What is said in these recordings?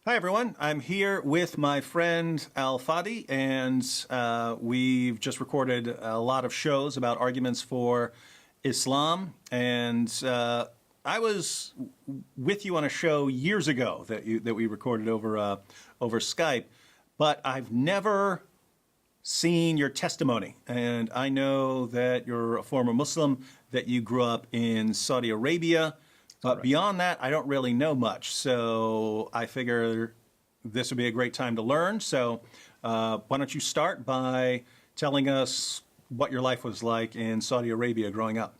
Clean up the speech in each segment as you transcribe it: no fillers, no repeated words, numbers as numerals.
Hi, everyone. I'm here with my friend Fadi, and we've just recorded a lot of shows about arguments for Islam. And I was with you on a show years ago that we recorded over Skype, but I've never seen your testimony. And I know that you're a former Muslim, that you grew up in Saudi Arabia. But beyond that, I don't really know much. So I figure this would be a great time to learn. So why don't you start by telling us what your life was like in Saudi Arabia growing up?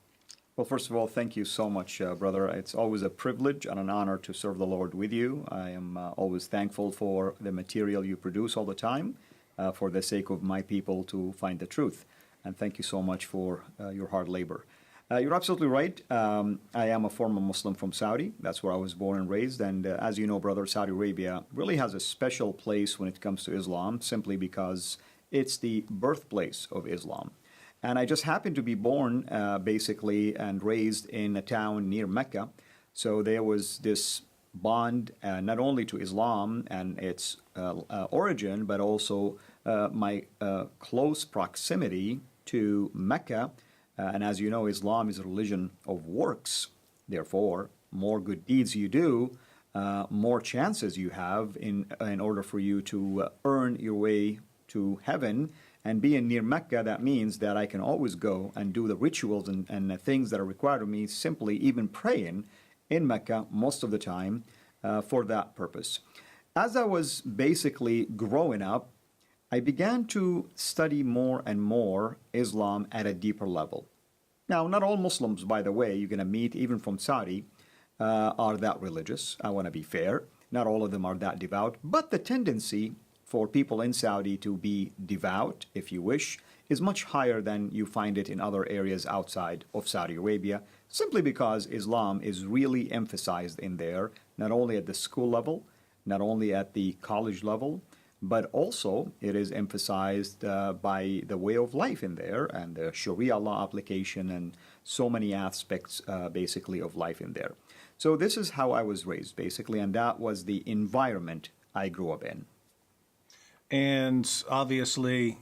Well, first of all, thank you so much, brother. It's always a privilege and an honor to serve the Lord with you. I am always thankful for the material you produce all the time for the sake of my people to find the truth. And thank you so much for your hard labor. You're absolutely right. I am a former Muslim from Saudi. That's where I was born and raised. And as you know, brother, Saudi Arabia really has a special place when it comes to Islam, simply because it's the birthplace of Islam. And I just happened to be born, basically, and raised in a town near Mecca. So there was this bond not only to Islam and its origin, but also my close proximity to Mecca. And as you know, Islam is a religion of works. Therefore, more good deeds you do, more chances you have in order for you to earn your way to heaven. And being near Mecca, that means that I can always go and do the rituals and the things that are required of me, simply even praying in Mecca most of the time for that purpose. As I was basically growing up, I began to study more and more Islam at a deeper level. Now, not all Muslims, by the way, you're going to meet, even from Saudi, are that religious. I want to be fair. Not all of them are that devout. But the tendency for people in Saudi to be devout, if you wish, is much higher than you find it in other areas outside of Saudi Arabia, simply because Islam is really emphasized in there, not only at the school level, not only at the college level, but also it is emphasized by the way of life in there and the Sharia law application and so many aspects basically of life in there. So this is how I was raised basically, and that was the environment I grew up in. And obviously,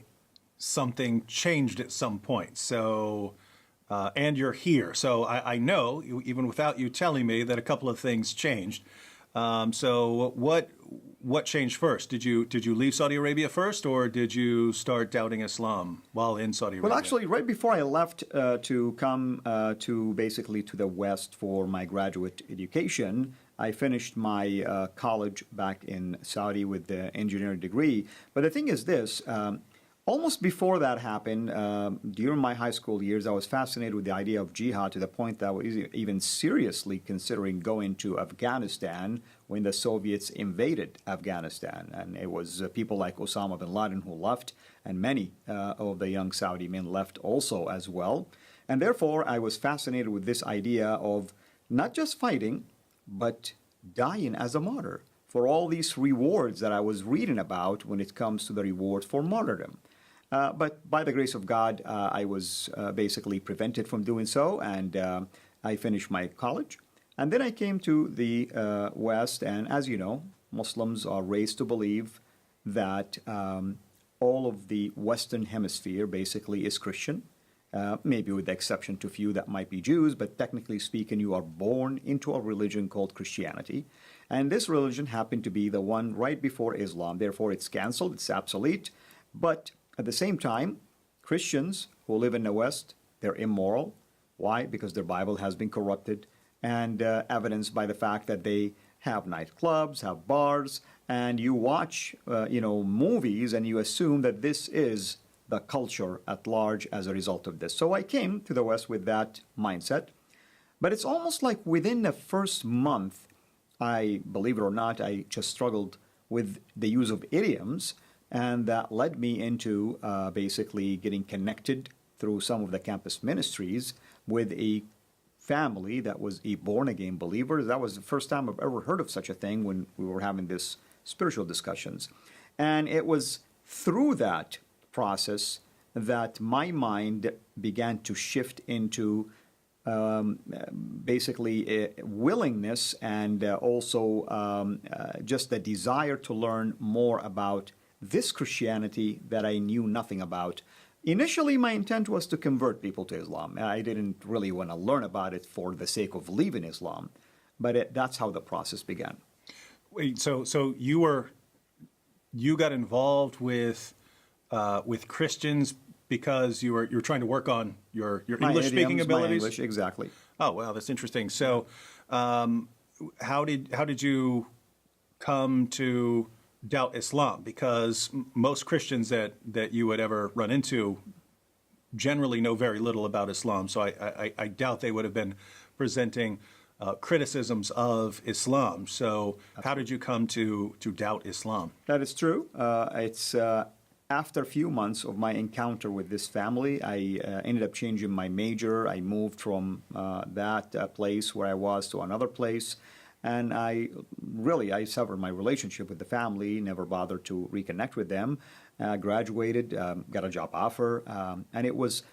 something changed at some point. So, and you're here. So I know, even without you telling me, that a couple of things changed. So what changed first? Did you leave Saudi Arabia first, or did you start doubting Islam while in Saudi Arabia? Well, actually, right before I left to come to basically to the West for my graduate education, I finished my college back in Saudi with the engineering degree. But the thing is this. Almost before that happened, during my high school years, I was fascinated with the idea of jihad to the point that I was even seriously considering going to Afghanistan when the Soviets invaded Afghanistan. And it was people like Osama bin Laden who left, and many of the young Saudi men left also as well. And therefore, I was fascinated with this idea of not just fighting, but dying as a martyr for all these rewards that I was reading about when it comes to the reward for martyrdom. But by the grace of God, I was basically prevented from doing so, and I finished my college. And then I came to the West, and as you know, Muslims are raised to believe that all of the Western Hemisphere basically is Christian, maybe with the exception to few that might be Jews, but technically speaking, you are born into a religion called Christianity. And this religion happened to be the one right before Islam. Therefore, it's canceled, it's obsolete. But at the same time, Christians who live in the West, they're immoral. Why? Because their Bible has been corrupted, and evidenced by the fact that they have nightclubs, have bars, and you watch, movies, and you assume that this is the culture at large as a result of this. So I came to the West with that mindset. But it's almost like within the first month, believe it or not, I just struggled with the use of idioms, and that led me into basically getting connected through some of the campus ministries with a family that was a born-again believer. That was the first time I've ever heard of such a thing when we were having this spiritual discussions. And it was through that process that my mind began to shift into basically willingness and also just the desire to learn more about this Christianity that I knew nothing about. Initially, my intent was to convert people to Islam. I didn't really want to learn about it for the sake of leaving Islam, but that's how the process began. Wait, so you got involved with Christians because you were trying to work on your English speaking abilities? My English, exactly. Oh, wow, that's interesting. So, how did you come to doubt Islam? Because most Christians that you would ever run into generally know very little about Islam. So I doubt they would have been presenting criticisms of Islam. So how did you come to doubt Islam? That is true. It's after a few months of my encounter with this family, I ended up changing my major. I moved from that place where I was to another place. And I severed my relationship with the family, never bothered to reconnect with them. Graduated, got a job offer. And it was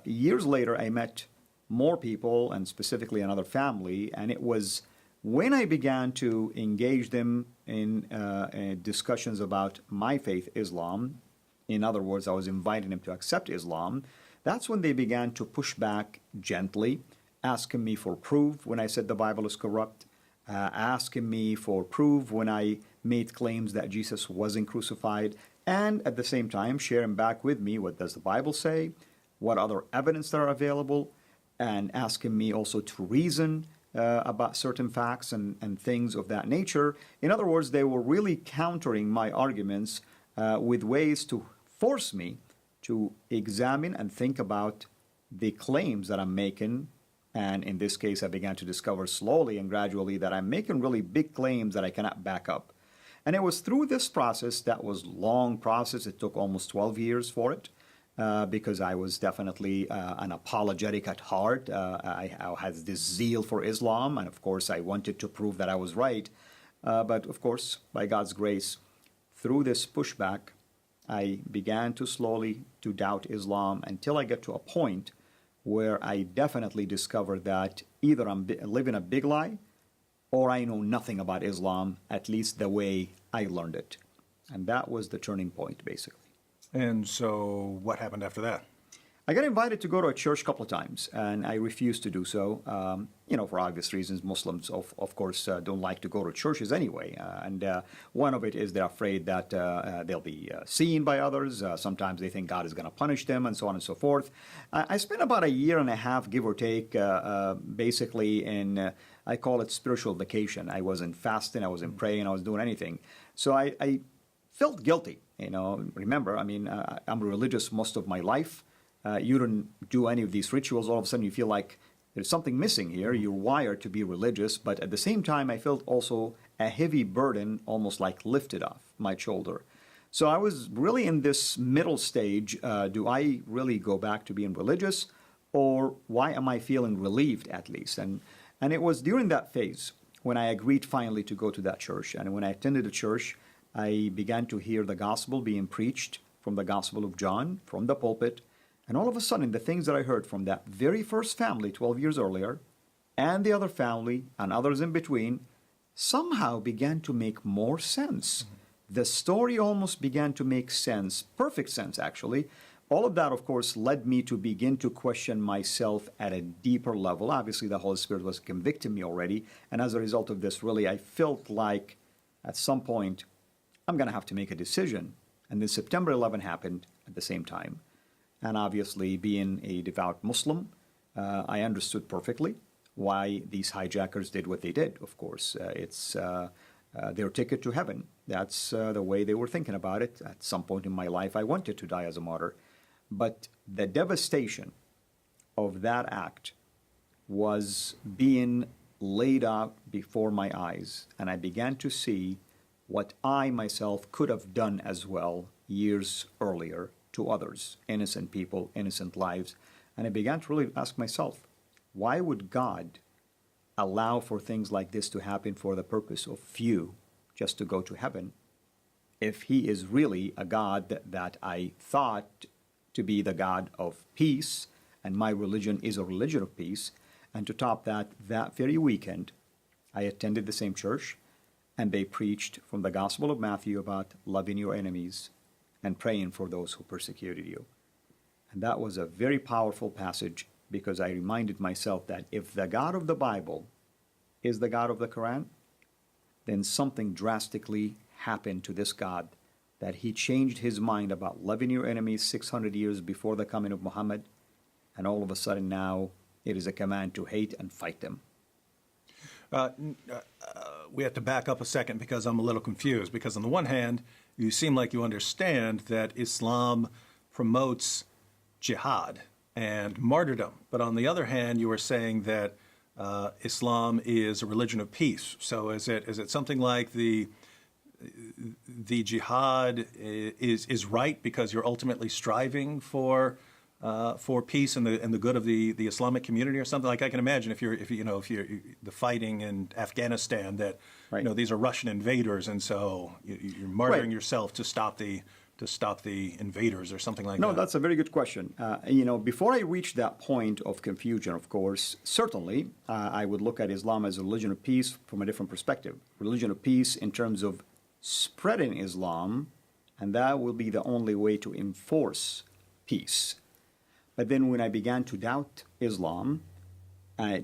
years later I met more people, and specifically another family. And it was when I began to engage them in discussions about my faith, Islam. In other words, I was inviting them to accept Islam. That's when they began to push back gently, asking me for proof when I said the Bible is corrupt. Asking me for proof when I made claims that Jesus wasn't crucified, and at the same time sharing back with me what does the Bible say, what other evidence there are available, and asking me also to reason about certain facts and things of that nature. In other words, they were really countering my arguments with ways to force me to examine and think about the claims that I'm making. And in this case, I began to discover slowly and gradually that I'm making really big claims that I cannot back up. And it was through this process, that was a long process. It took almost 12 years for it because I was definitely an apologetic at heart. I had this zeal for Islam. And of course, I wanted to prove that I was right. But of course, by God's grace, through this pushback, I began to slowly to doubt Islam until I got to a point where I definitely discovered that either I'm living a big lie or I know nothing about Islam, at least the way I learned it. And that was the turning point, basically. And so what happened after that? I got invited to go to a church a couple of times, and I refused to do so. For obvious reasons, Muslims, of course, don't like to go to churches anyway. And one of it is they're afraid that they'll be seen by others. Sometimes they think God is going to punish them, and so on and so forth. I spent about a year and a half, give or take, basically in, I call it spiritual vacation. I wasn't fasting, I wasn't praying, I wasn't doing anything. So I felt guilty. Remember, I'm religious most of my life. You don't do any of these rituals, all of a sudden you feel like there's something missing here. You're wired to be religious, but at the same time, I felt also a heavy burden almost like lifted off my shoulder. So I was really in this middle stage. Do I really go back to being religious, or why am I feeling relieved at least? And it was during that phase when I agreed finally to go to that church. And when I attended the church, I began to hear the gospel being preached from the Gospel of John, from the pulpit. And all of a sudden, the things that I heard from that very first family 12 years earlier, and the other family, and others in between, somehow began to make more sense. Mm-hmm. The story almost began to make sense, perfect sense, actually. All of that, of course, led me to begin to question myself at a deeper level. Obviously, the Holy Spirit was convicting me already. And as a result of this, really, I felt like at some point, I'm going to have to make a decision. And then September 11 happened at the same time. And obviously, being a devout Muslim, I understood perfectly why these hijackers did what they did, of course. It's their ticket to heaven. That's the way they were thinking about it. At some point in my life, I wanted to die as a martyr. But the devastation of that act was being laid out before my eyes. And I began to see what I myself could have done as well years earlier to others, innocent people, innocent lives. And I began to really ask myself, why would God allow for things like this to happen for the purpose of few just to go to heaven, if he is really a God that I thought to be the God of peace, and my religion is a religion of peace? And to top that, that very weekend, I attended the same church, and they preached from the Gospel of Matthew about loving your enemies and praying for those who persecuted you. And that was a very powerful passage because I reminded myself that if the God of the Bible is the God of the Quran, then something drastically happened to this God, that he changed his mind about loving your enemies 600 years before the coming of Muhammad, and all of a sudden now it is a command to hate and fight them. We have to back up a second because I'm a little confused. Because on the one hand, you seem like you understand that Islam promotes jihad and martyrdom. But on the other hand, you are saying that Islam is a religion of peace. So is it something like the jihad is right because you're ultimately striving for peace and the good of the Islamic community or something? Like I can imagine if you're the fighting in Afghanistan that Right. these are Russian invaders and so you're martyring Right. yourself to stop the invaders or something like No, that. that's a very good question. Before I reach that point of confusion, of course, certainly I would look at Islam as a religion of peace from a different perspective. Religion of peace in terms of spreading Islam, and that will be the only way to enforce peace. But then when I began to doubt Islam, I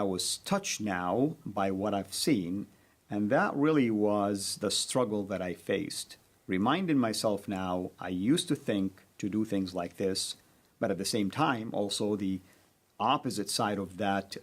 was touched now by what I've seen, and that really was the struggle that I faced. Reminding myself now, I used to think to do things like this, but at the same time, also the opposite side of that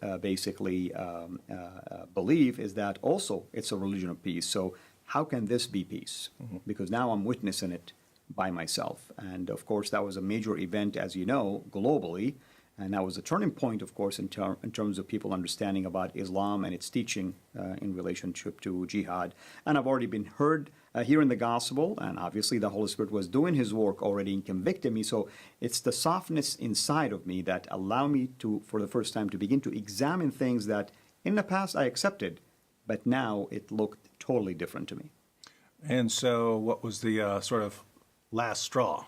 belief is that also it's a religion of peace. So how can this be peace? Because now I'm witnessing it by myself. And of course, that was a major event, as you know, globally. And that was a turning point, of course, in terms of people understanding about Islam and its teaching in relationship to jihad. And I've already been heard here in the gospel, and obviously the Holy Spirit was doing his work already in convicting me. So it's the softness inside of me that allow me to, for the first time, to begin to examine things that in the past I accepted, but now it looked totally different to me. And so what was the sort of last straw?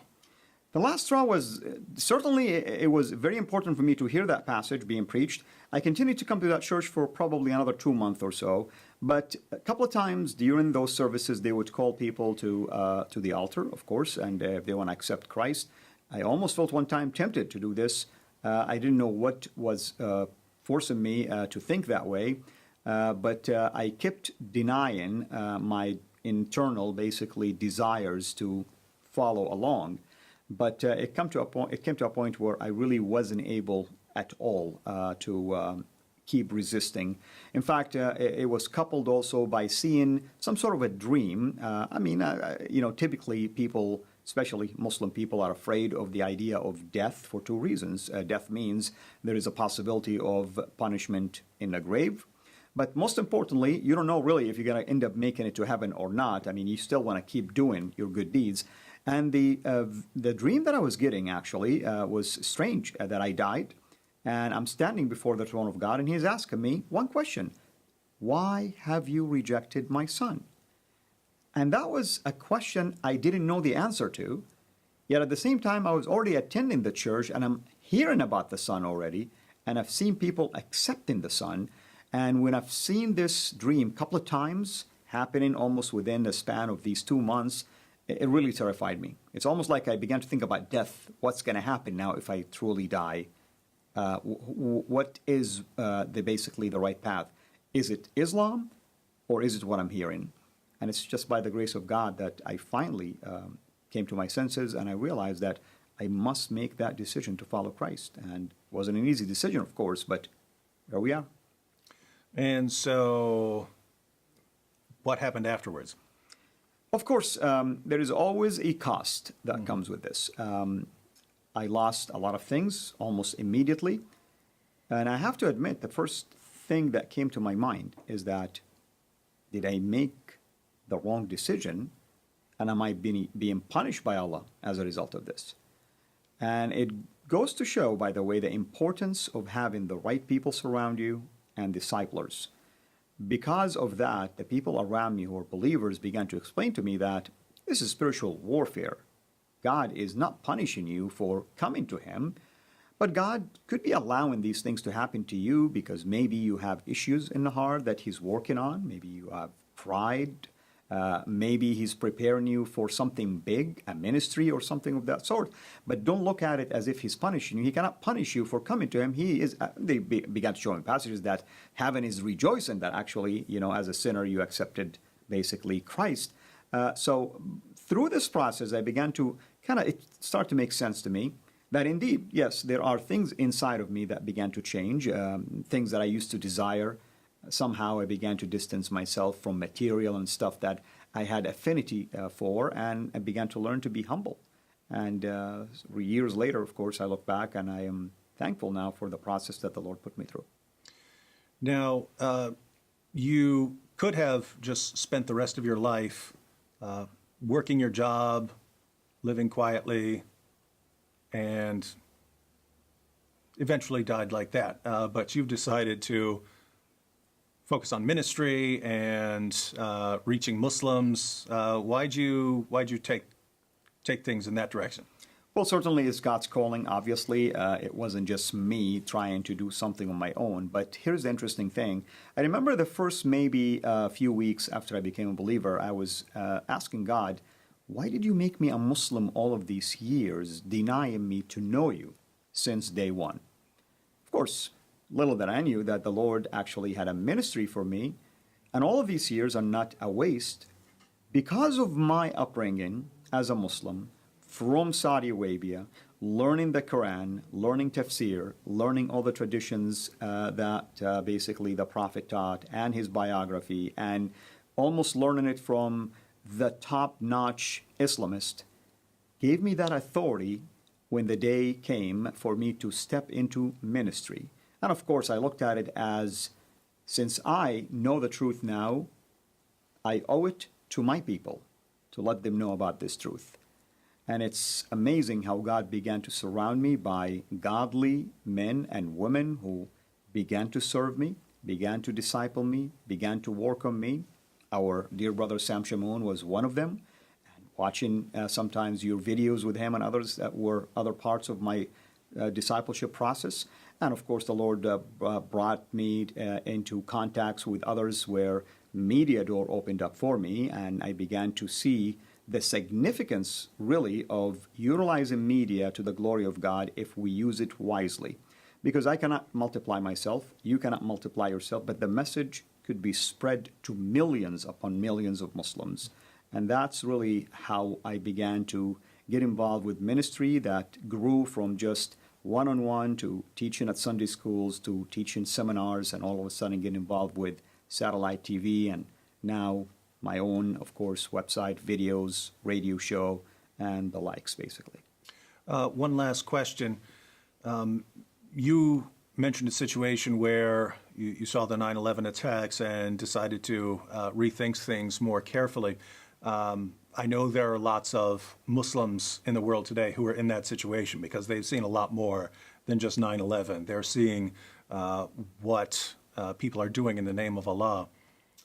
The last straw was certainly, it was very important for me to hear that passage being preached. I continued to come to that church for probably another 2 months or so, but a couple of times during those services, they would call people to the altar, of course, and if they want to accept Christ. I almost felt one time tempted to do this. I didn't know what was forcing me to think that way, but I kept denying my internal, basically, desires to follow along. But it came to a point where I really wasn't able at all to keep resisting. In fact, it was coupled also by seeing some sort of a dream. Typically people, especially Muslim people, are afraid of the idea of death for two reasons. Death means there is a possibility of punishment in the grave. But most importantly, you don't know really if you're going to end up making it to heaven or not. I mean, you still want to keep doing your good deeds. And the dream that I was getting actually was strange, that I died, and I'm standing before the throne of God, and he's asking me one question: why have you rejected my son? And that was a question I didn't know the answer to, yet at the same time I was already attending the church, and I'm hearing about the son already, and I've seen people accepting the son. And when I've seen this dream a couple of times happening almost within the span of these 2 months, it really terrified me. It's almost like I began to think about death. What's going to happen now if I truly die? What is basically the right path? Is it Islam or is it what I'm hearing? And it's just by the grace of God that I finally came to my senses and I realized that I must make that decision to follow Christ. And it wasn't an easy decision, of course, but here we are. And so what happened afterwards? Of course, there is always a cost that comes with this. I lost a lot of things almost immediately. And I have to admit, the first thing that came to my mind is that, did I make the wrong decision? And am I being punished by Allah as a result of this? And it goes to show, by the way, the importance of having the right people surround you and disciplers. Because of that, the people around me who are believers began to explain to me that this is spiritual warfare. God is not punishing you for coming to him, But God could be allowing these things to happen to you because maybe you have issues in the heart that He's working on. Maybe you have pride. Maybe He's preparing you for something big, a ministry or something of that sort. But don't look at it as if He's punishing you. He cannot punish you for coming to Him. He is. They began to show in passages that heaven is rejoicing that actually, as a sinner, you accepted basically Christ. So through this process, I began to it started to make sense to me that indeed, yes, there are things inside of me that began to change, things that I used to desire. Somehow I began to distance myself from material and stuff that I had affinity for, and I began to learn to be humble. And years later, of course, I look back and I am thankful now for the process that the Lord put me through. Now, you could have just spent the rest of your life working your job, living quietly, and eventually died like that. But you've decided to focus on ministry and reaching Muslims. Why'd you take things in that direction? Well, certainly it's God's calling, obviously. It wasn't just me trying to do something on my own. But here's the interesting thing. I remember the first maybe a few weeks after I became a believer, I was asking God, why did you make me a Muslim all of these years, denying me to know you since day one? Of course, little that I knew that the Lord actually had a ministry for me, and all of these years are not a waste because of my upbringing as a Muslim from Saudi Arabia, learning the Quran, learning tafsir, learning all the traditions that basically the Prophet taught and his biography, and almost learning it from the top-notch Islamist, gave me that authority when the day came for me to step into ministry. And of course, I looked at it as, since I know the truth now, I owe it to my people to let them know about this truth. And it's amazing how God began to surround me by godly men and women who began to serve me, began to disciple me, began to work on me. Our dear brother Sam Shamoun was one of them. And watching sometimes your videos with him and others that were other parts of my discipleship process. And of course, the Lord brought me into contacts with others where media door opened up for me, and I began to see the significance, really, of utilizing media to the glory of God if we use it wisely. Because I cannot multiply myself, you cannot multiply yourself, but the message could be spread to millions upon millions of Muslims. And that's really how I began to get involved with ministry that grew from just one-on-one to teaching at Sunday schools to teaching seminars, and all of a sudden get involved with satellite TV, and now my own, of course, website, videos, radio show, and the likes, basically. One last question. You mentioned a situation where you saw the 9/11 attacks and decided to rethink things more carefully. I know there are lots of Muslims in the world today who are in that situation because they've seen a lot more than just 9/11. They're seeing what people are doing in the name of Allah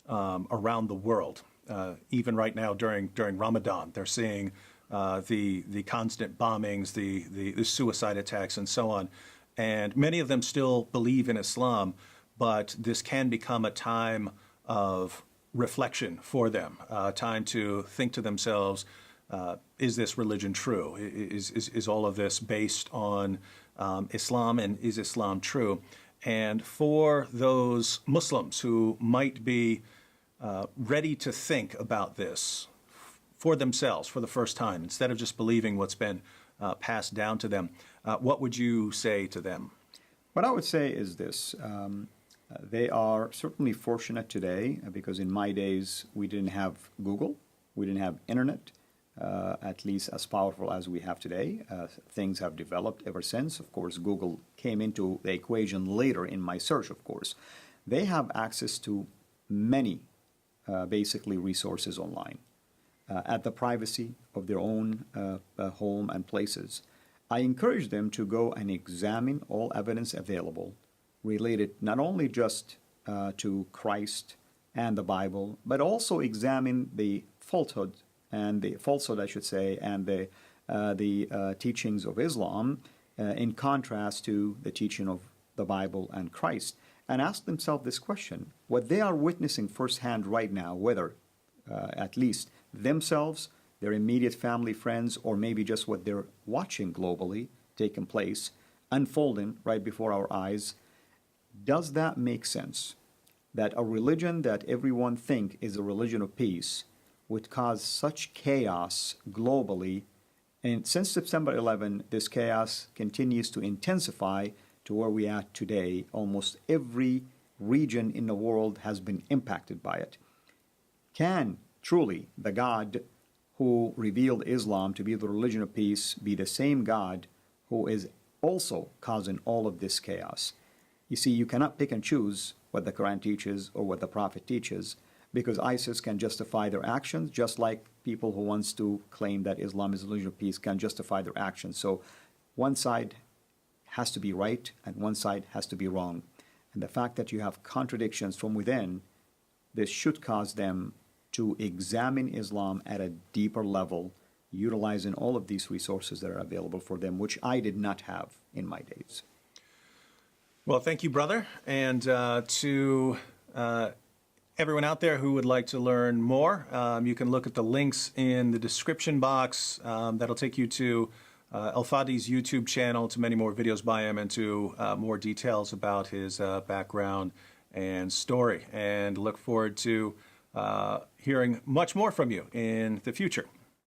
around the world. Even right now during Ramadan, they're seeing the constant bombings, the suicide attacks, and so on. And many of them still believe in Islam, but this can become a time of reflection for them, time to think to themselves, is this religion true? Is all of this based on Islam, and is Islam true? And for those Muslims who might be ready to think about this for themselves for the first time, instead of just believing what's been passed down to them, what would you say to them? What I would say is this. They are certainly fortunate today because in my days we didn't have Google, we didn't have internet, at least as powerful as we have today. Things have developed ever since. Of course, Google came into the equation later in my search, of course. They have access to many, basically, resources online at the privacy of their own home and places. I encourage them to go and examine all evidence available related not only just to Christ and the Bible, but also examine the falsehood, I should say, and the teachings of Islam, in contrast to the teaching of the Bible and Christ, and ask themselves this question: what they are witnessing firsthand right now, whether at least themselves, their immediate family, friends, or maybe just what they're watching globally taking place, unfolding right before our eyes, does that make sense? That a religion that everyone think is a religion of peace would cause such chaos globally, and since September 11, this chaos continues to intensify to where we are today. Almost every region in the world has been impacted by it. Can truly the God who revealed Islam to be the religion of peace be the same God who is also causing all of this chaos? You see, you cannot pick and choose what the Quran teaches or what the Prophet teaches, because ISIS can justify their actions just like people who wants to claim that Islam is a religion of peace can justify their actions. So one side has to be right and one side has to be wrong. And the fact that you have contradictions from within, this should cause them to examine Islam at a deeper level, utilizing all of these resources that are available for them, which I did not have in my days. Well, thank you, brother. And to everyone out there who would like to learn more, you can look at the links in the description box. That'll take you to Fadi's YouTube channel, to many more videos by him, and to more details about his background and story. And look forward to hearing much more from you in the future.